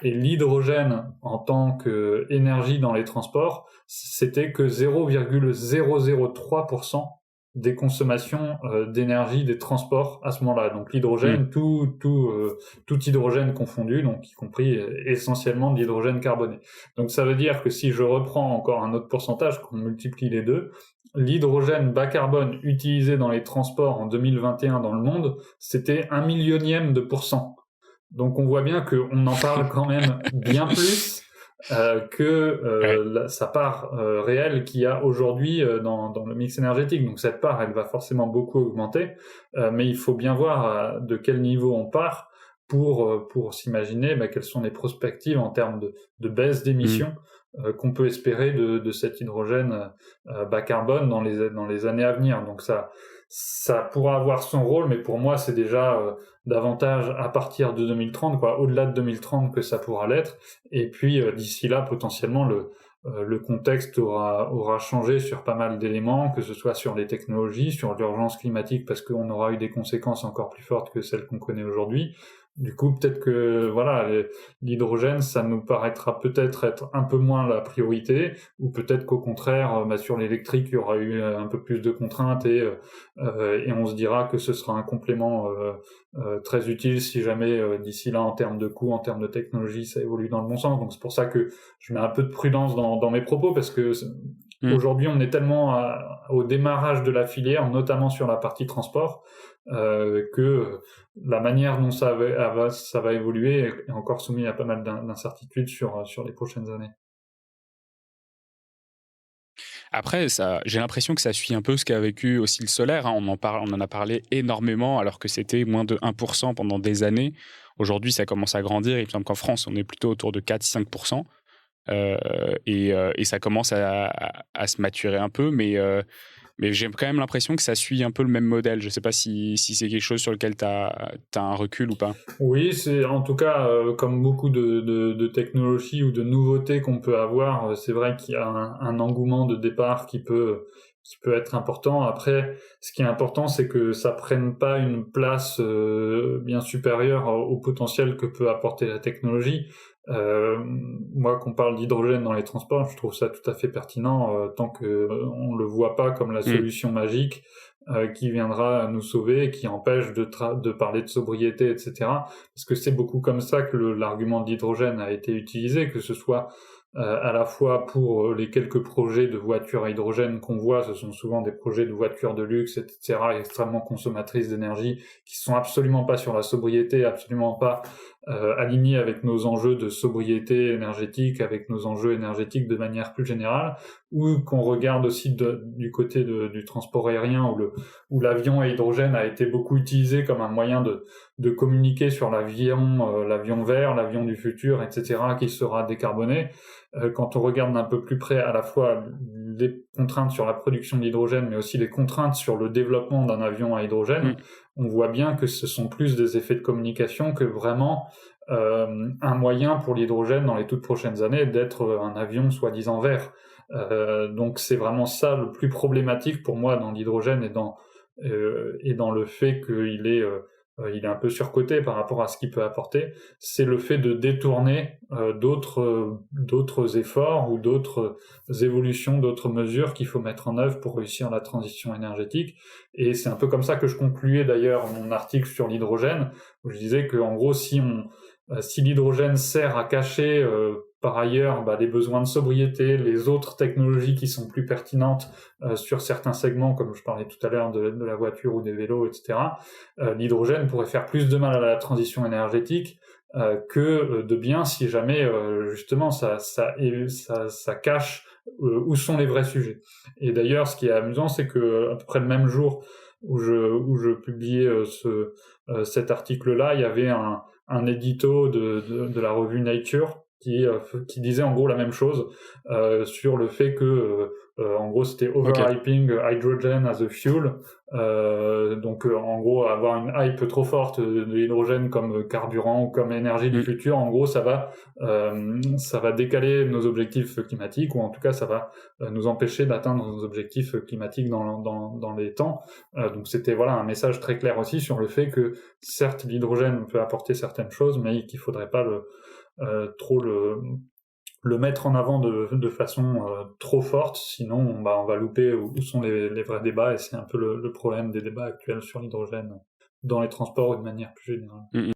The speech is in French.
Et l'hydrogène en tant qu'énergie dans les transports, c'était que 0,003% des consommations d'énergie des transports à ce moment-là. Donc l'hydrogène, tout hydrogène confondu, donc y compris essentiellement de l'hydrogène carboné. Donc ça veut dire que si je reprends encore un autre pourcentage, qu'on multiplie les deux, l'hydrogène bas carbone utilisé dans les transports en 2021 dans le monde, c'était 1 millionième de %. Donc on voit bien qu'on en parle quand même bien plus que sa part réelle qu'il y a aujourd'hui dans le mix énergétique. Donc cette part, elle va forcément beaucoup augmenter, mais il faut bien voir de quel niveau on part pour s'imaginer quelles sont les perspectives en termes de baisse d'émissions qu'on peut espérer de cet hydrogène bas carbone dans les années à venir. Donc ça pourra avoir son rôle, mais pour moi c'est déjà davantage à partir de 2030, au-delà de 2030 que ça pourra l'être. Et puis d'ici là, potentiellement le contexte aura changé sur pas mal d'éléments, que ce soit sur les technologies, sur l'urgence climatique, parce qu'on aura eu des conséquences encore plus fortes que celles qu'on connaît aujourd'hui. Du coup, peut-être que l'hydrogène, ça nous paraîtra peut-être être un peu moins la priorité, ou peut-être qu'au contraire, sur l'électrique, il y aura eu un peu plus de contraintes et on se dira que ce sera un complément très utile si jamais d'ici là, en termes de coûts, en termes de technologie, ça évolue dans le bon sens. Donc c'est pour ça que je mets un peu de prudence dans mes propos, parce que aujourd'hui, on est tellement au démarrage de la filière, notamment sur la partie transport, que la manière dont ça va évoluer est encore soumis à pas mal d'incertitudes sur les prochaines années. Après, j'ai l'impression que ça suit un peu ce qu'a vécu aussi le solaire, hein. On en a parlé énormément, alors que c'était moins de 1% pendant des années. Aujourd'hui, ça commence à grandir. Il me semble qu'en France, on est plutôt autour de 4-5%. Et ça commence à se maturer un peu, mais j'ai quand même l'impression que ça suit un peu le même modèle. Je ne sais pas si c'est quelque chose sur lequel tu as un recul ou pas. Oui, c'est en tout cas comme beaucoup de technologies ou de nouveautés qu'on peut avoir, c'est vrai qu'il y a un engouement de départ qui peut être important. Après, ce qui est important, c'est que ça prenne pas une place bien supérieure au potentiel que peut apporter la technologie. Moi, qu'on parle d'hydrogène dans les transports, je trouve ça tout à fait pertinent tant que on le voit pas comme la solution magique qui viendra nous sauver et qui empêche de parler de sobriété, etc. Parce que c'est beaucoup comme ça que l'argument de l'hydrogène a été utilisé, que ce soit à la fois pour les quelques projets de voitures à hydrogène qu'on voit, ce sont souvent des projets de voitures de luxe, etc., extrêmement consommatrices d'énergie, qui sont absolument pas sur la sobriété, absolument pas alignés avec nos enjeux de sobriété énergétique, avec nos enjeux énergétiques de manière plus générale, ou qu'on regarde aussi du côté du transport aérien, où l'avion à hydrogène a été beaucoup utilisé comme un moyen de communiquer sur l'avion vert, l'avion du futur, etc., qui sera décarboné. Quand on regarde d'un peu plus près à la fois les contraintes sur la production d'hydrogène, mais aussi les contraintes sur le développement d'un avion à hydrogène, on voit bien que ce sont plus des effets de communication que vraiment un moyen pour l'hydrogène dans les toutes prochaines années d'être un avion soi-disant vert. Donc c'est vraiment ça le plus problématique pour moi dans l'hydrogène et dans le fait qu'il est un peu surcoté par rapport à ce qu'il peut apporter, c'est le fait de détourner d'autres efforts ou d'autres évolutions, d'autres mesures qu'il faut mettre en œuvre pour réussir la transition énergétique. Et c'est un peu comme ça que je concluais d'ailleurs mon article sur l'hydrogène, où je disais que en gros, si l'hydrogène sert à cacher par ailleurs les besoins de sobriété, les autres technologies qui sont plus pertinentes sur certains segments, comme je parlais tout à l'heure de la voiture ou des vélos, etc., l'hydrogène pourrait faire plus de mal à la transition énergétique que de bien si jamais justement ça cache où sont les vrais sujets. Et d'ailleurs, ce qui est amusant, c'est que à peu près le même jour où je publiais cet article-là, il y avait un édito de la revue Nature qui disait en gros la même chose sur le fait que en gros c'était overhyping hydrogen as a fuel, donc en gros avoir une hype trop forte de l'hydrogène comme carburant ou comme énergie du futur, en gros ça va décaler nos objectifs climatiques, ou en tout cas ça va nous empêcher d'atteindre nos objectifs climatiques dans les temps. Donc c'était un message très clair aussi sur le fait que certes l'hydrogène peut apporter certaines choses, mais qu'il faudrait pas trop le mettre en avant de façon trop forte, sinon on va louper où sont les vrais débats, et c'est un peu le problème des débats actuels sur l'hydrogène dans les transports ou de manière plus générale.